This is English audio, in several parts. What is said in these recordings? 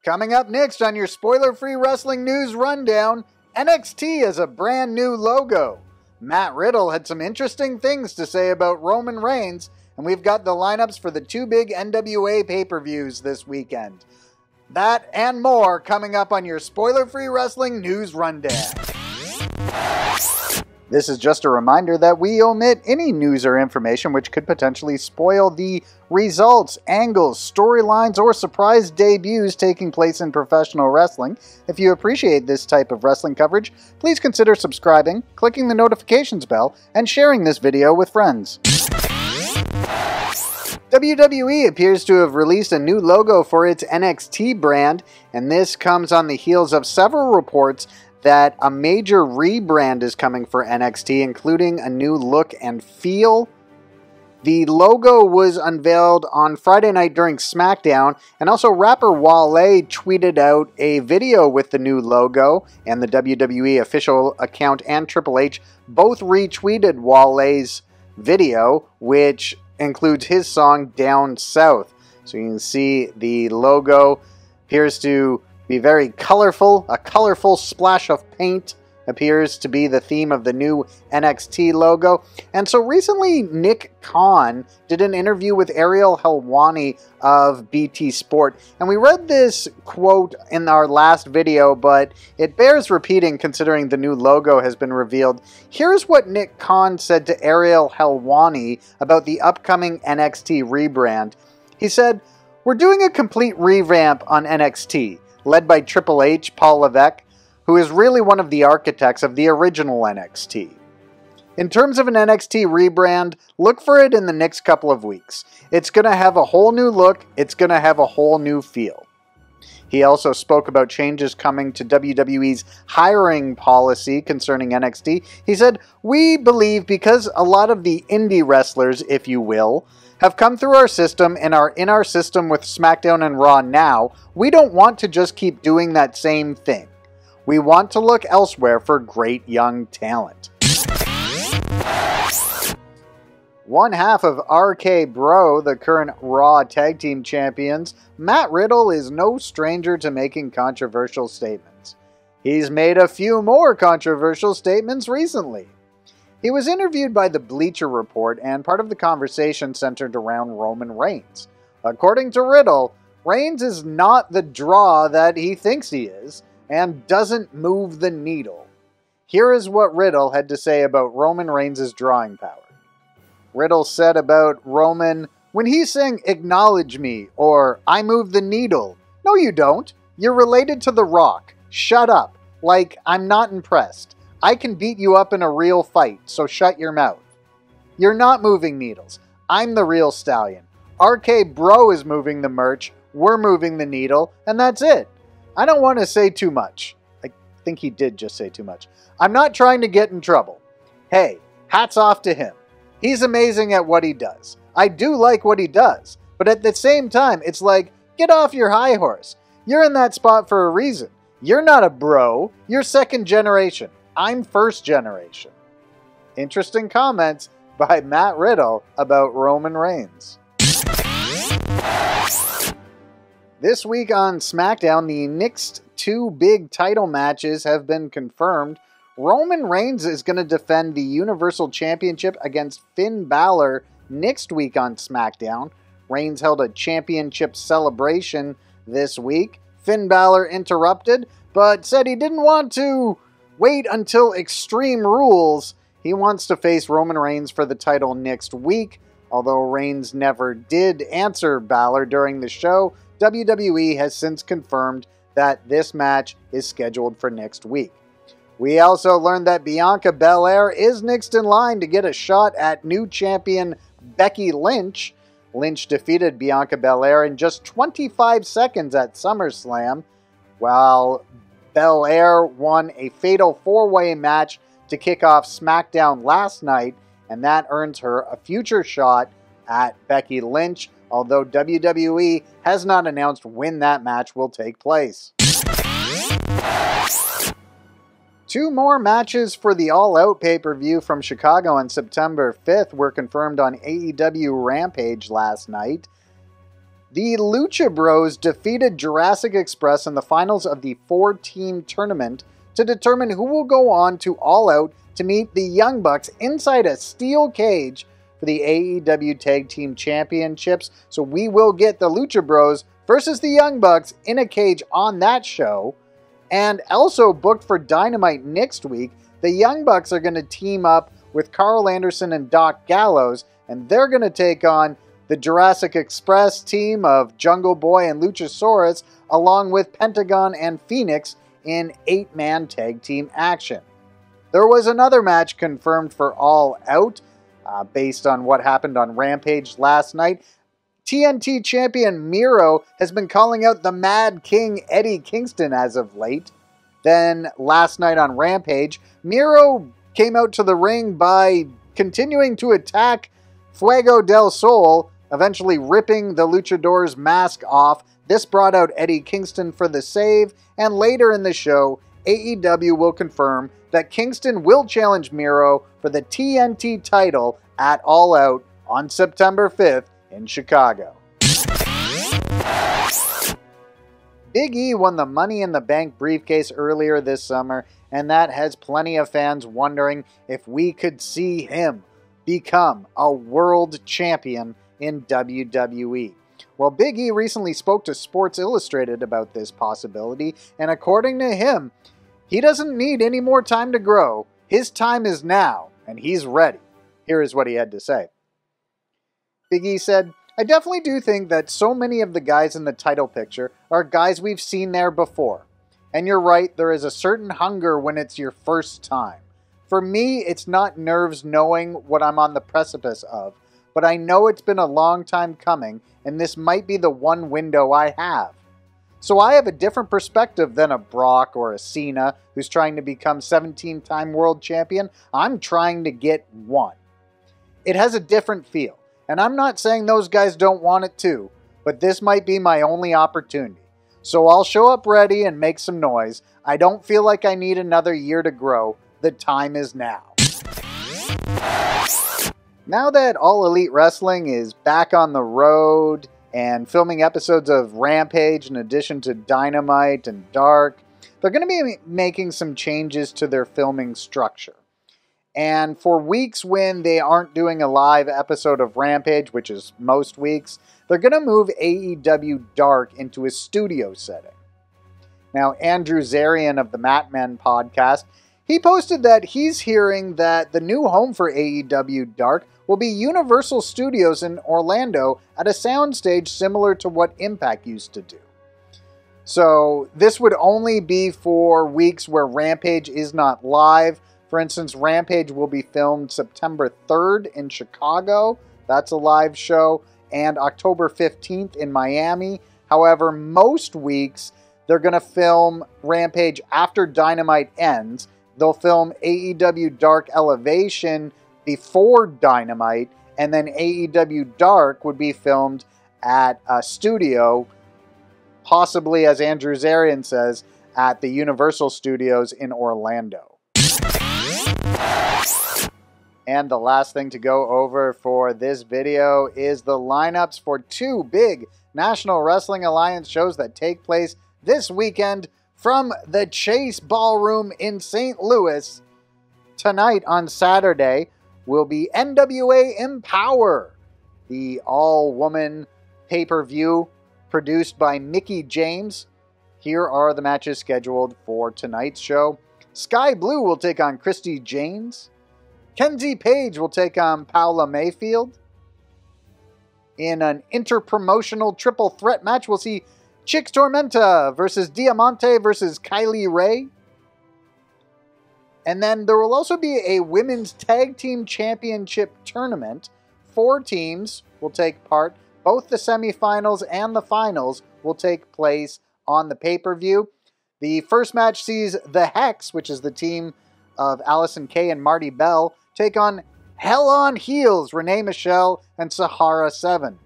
Coming up next on your spoiler-free wrestling news rundown, NXT has a brand new logo. Matt Riddle had some interesting things to say about Roman Reigns, and we've got the lineups for the two big NWA pay-per-views this weekend. That and more coming up on your spoiler-free wrestling news rundown. This is just a reminder that we omit any news or information which could potentially spoil the results, angles, storylines, or surprise debuts taking place in professional wrestling. If you appreciate this type of wrestling coverage, please consider subscribing, clicking the notifications bell, and sharing this video with friends. WWE appears to have released a new logo for its NXT brand, and this comes on the heels of several reports that a major rebrand is coming for NXT, including a new look and feel. The logo was unveiled on Friday night during SmackDown, and also rapper Wale tweeted out a video with the new logo, and the WWE official account and Triple H both retweeted Wale's video, which includes his song Down South. So you can see the logo appears to be very colorful. A colorful splash of paint appears to be the theme of the new NXT logo. And so recently, Nick Khan did an interview with Ariel Helwani of BT Sport. And we read this quote in our last video, but it bears repeating considering the new logo has been revealed. Here's what Nick Khan said to Ariel Helwani about the upcoming NXT rebrand. He said, "We're doing a complete revamp on NXT. Led by Triple H, Paul Levesque, who is really one of the architects of the original NXT. In terms of an NXT rebrand, look for it in the next couple of weeks. It's going to have a whole new look, it's going to have a whole new feel." He also spoke about changes coming to WWE's hiring policy concerning NXT. He said, "We believe because a lot of the indie wrestlers, if you will, have come through our system and are in our system with SmackDown and Raw now, we don't want to just keep doing that same thing. We want to look elsewhere for great young talent." One half of RK Bro, the current Raw Tag Team Champions, Matt Riddle, is no stranger to making controversial statements. He's made a few more controversial statements recently. He was interviewed by the Bleacher Report, and part of the conversation centered around Roman Reigns. According to Riddle, Reigns is not the draw that he thinks he is, and doesn't move the needle. Here is what Riddle had to say about Roman Reigns' drawing power. Riddle said about Roman, "When he's saying 'acknowledge me' or 'I move the needle,' no you don't. You're related to The Rock. Shut up. Like, I'm not impressed. I can beat you up in a real fight, so shut your mouth. You're not moving needles. I'm the real stallion. RK Bro is moving the merch, we're moving the needle, and that's it. I don't want to say too much." I think he did just say too much. "I'm not trying to get in trouble. Hey, hats off to him. He's amazing at what he does. I do like what he does, but at the same time, it's like, get off your high horse. You're in that spot for a reason. You're not a bro, you're second generation. I'm first generation." Interesting comments by Matt Riddle about Roman Reigns. This week on SmackDown, the next two big title matches have been confirmed. Roman Reigns is going to defend the Universal Championship against Finn Balor next week on SmackDown. Reigns held a championship celebration this week. Finn Balor interrupted, but said he didn't want to wait until Extreme Rules. He wants to face Roman Reigns for the title next week. Although Reigns never did answer Balor during the show, WWE has since confirmed that this match is scheduled for next week. We also learned that Bianca Belair is next in line to get a shot at new champion Becky Lynch. Lynch defeated Bianca Belair in just 25 seconds at SummerSlam, while Belair won a fatal four-way match to kick off SmackDown last night, and that earns her a future shot at Becky Lynch, although WWE has not announced when that match will take place. Two more matches for the All Out pay-per-view from Chicago on September 5th were confirmed on AEW Rampage last night. The Lucha Bros defeated Jurassic Express in the finals of the 4-team tournament to determine who will go on to All Out to meet the Young Bucks inside a steel cage for the AEW Tag Team Championships. So we will get the Lucha Bros versus the Young Bucks in a cage on that show. And also booked for Dynamite next week, the Young Bucks are going to team up with Carl Anderson and Doc Gallows, and they're going to take on the Jurassic Express team of Jungle Boy and Luchasaurus, along with Pentagon and Phoenix in 8-man tag team action. There was another match confirmed for All Out, based on what happened on Rampage last night. TNT champion Miro has been calling out the Mad King Eddie Kingston as of late. Then last night on Rampage, Miro came out to the ring by continuing to attack Fuego del Sol, eventually ripping the Luchador's mask off. This brought out Eddie Kingston for the save, and later in the show, AEW will confirm that Kingston will challenge Miro for the TNT title at All Out on September 5th in Chicago. Big E won the Money in the Bank briefcase earlier this summer, and that has plenty of fans wondering if we could see him become a world champion in WWE. Well, Big E recently spoke to Sports Illustrated about this possibility, and according to him, he doesn't need any more time to grow. His time is now, and he's ready. Here is what he had to say. Big E said, "I definitely do think that so many of the guys in the title picture are guys we've seen there before. And you're right, there is a certain hunger when it's your first time. For me, it's not nerves knowing what I'm on the precipice of, but I know it's been a long time coming, and this might be the one window I have. So I have a different perspective than a Brock or a Cena who's trying to become 17-time world champion. I'm trying to get one. It has a different feel, and I'm not saying those guys don't want it too, but this might be my only opportunity. So I'll show up ready and make some noise. I don't feel like I need another year to grow. The time is now." Now that All Elite Wrestling is back on the road and filming episodes of Rampage in addition to Dynamite and Dark, they're going to be making some changes to their filming structure. And for weeks when they aren't doing a live episode of Rampage, which is most weeks, they're going to move AEW Dark into a studio setting. Now, Andrew Zarian of the Mat Men podcast, he posted that he's hearing that the new home for AEW Dark will be Universal Studios in Orlando at a soundstage similar to what Impact used to do. So this would only be for weeks where Rampage is not live. For instance, Rampage will be filmed September 3rd in Chicago. That's a live show. And October 15th in Miami. However, most weeks they're going to film Rampage after Dynamite ends. They'll film AEW Dark Elevation before Dynamite, and then AEW Dark would be filmed at a studio, possibly, as Andrew Zarian says, at the Universal Studios in Orlando. And the last thing to go over for this video is the lineups for two big National Wrestling Alliance shows that take place this weekend from the Chase Ballroom in St. Louis. Tonight on Saturday will be NWA Empower, the all-woman pay-per-view produced by Mickie James. Here are the matches scheduled for tonight's show. Sky Blue will take on Christy Janes. Kenzie Page will take on Paula Mayfield. In an interpromotional triple threat match, we'll see Chick Tormenta versus Diamante versus Kylie Ray. And then there will also be a Women's Tag Team Championship tournament. 4 teams will take part. Both the semifinals and the finals will take place on the pay-per-view. The first match sees the Hex, which is the team of Allison Kay and Marty Bell, take on Hell on Heels, Renee Michelle and Sahara 7.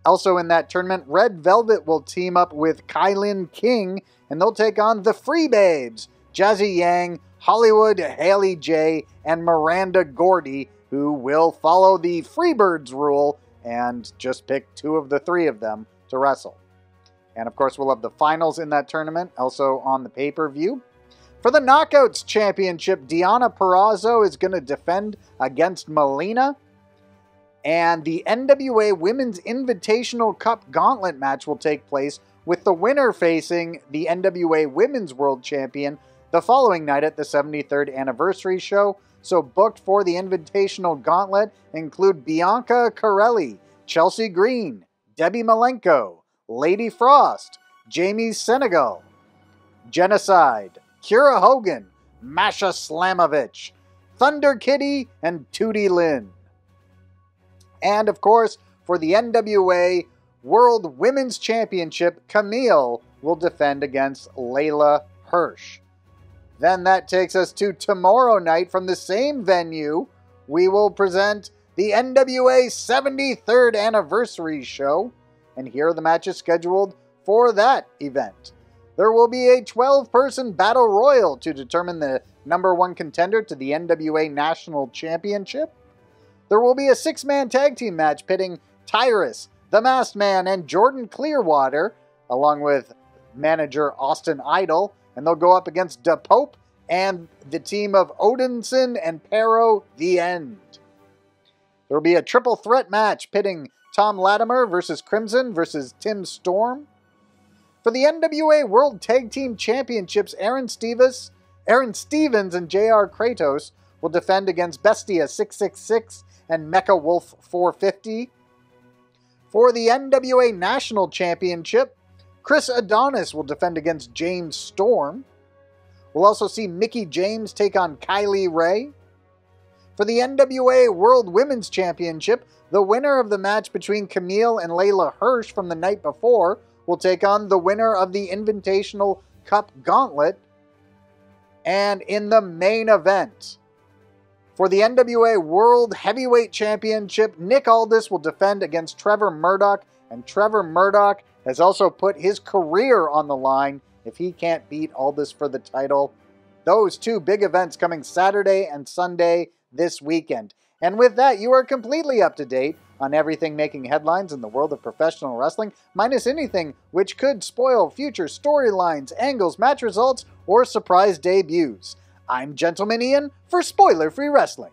Also in that tournament, Red Velvet will team up with Kylin King, and they'll take on the Free Babes, Jazzy Yang, Hollywood, Haley J, and Miranda Gordy, who will follow the Freebirds rule and just pick 2 of the 3 of them to wrestle. And of course, we'll have the finals in that tournament also on the pay-per-view. For the Knockouts Championship, Deonna Purrazzo is going to defend against Melina. And the NWA Women's Invitational Cup Gauntlet match will take place, with the winner facing the NWA Women's World Champion the following night at the 73rd Anniversary Show. So booked for the Invitational Gauntlet include Bianca Corelli, Chelsea Green, Debbie Malenko, Lady Frost, Jamie Senegal, Genocide, Kira Hogan, Masha Slamovich, Thunder Kitty, and Tootie Lynn. And of course, for the NWA World Women's Championship, Camille will defend against Layla Hirsch. Then that takes us to tomorrow night from the same venue. We will present the NWA 73rd Anniversary Show, and here are the matches scheduled for that event. There will be a 12-person Battle Royal to determine the #1 contender to the NWA National Championship. There will be a 6-man tag team match pitting Tyrus, the Masked Man, and Jordan Clearwater, along with manager Austin Idol, and they'll go up against Da Pope and the team of Odinson and Pero The End. There will be a triple threat match pitting Tom Latimer versus Crimson versus Tim Storm. For the NWA World Tag Team Championships, Aaron Stevens and JR Kratos will defend against Bestia 666 and Mecha Wolf 450. For the NWA National Championship, Chris Adonis will defend against James Storm. We'll also see Mickie James take on Kylie Ray. For the NWA World Women's Championship, the winner of the match between Camille and Layla Hirsch from the night before will take on the winner of the Invitational Cup Gauntlet. And in the main event, for the NWA World Heavyweight Championship, Nick Aldis will defend against Trevor Murdoch, and Trevor Murdoch has also put his career on the line if he can't beat Aldis for the title. Those 2 big events coming Saturday and Sunday this weekend. And with that, you are completely up to date on everything making headlines in the world of professional wrestling, minus anything which could spoil future storylines, angles, match results, or surprise debuts. I'm Gentleman Ian for Spoiler Free Wrestling.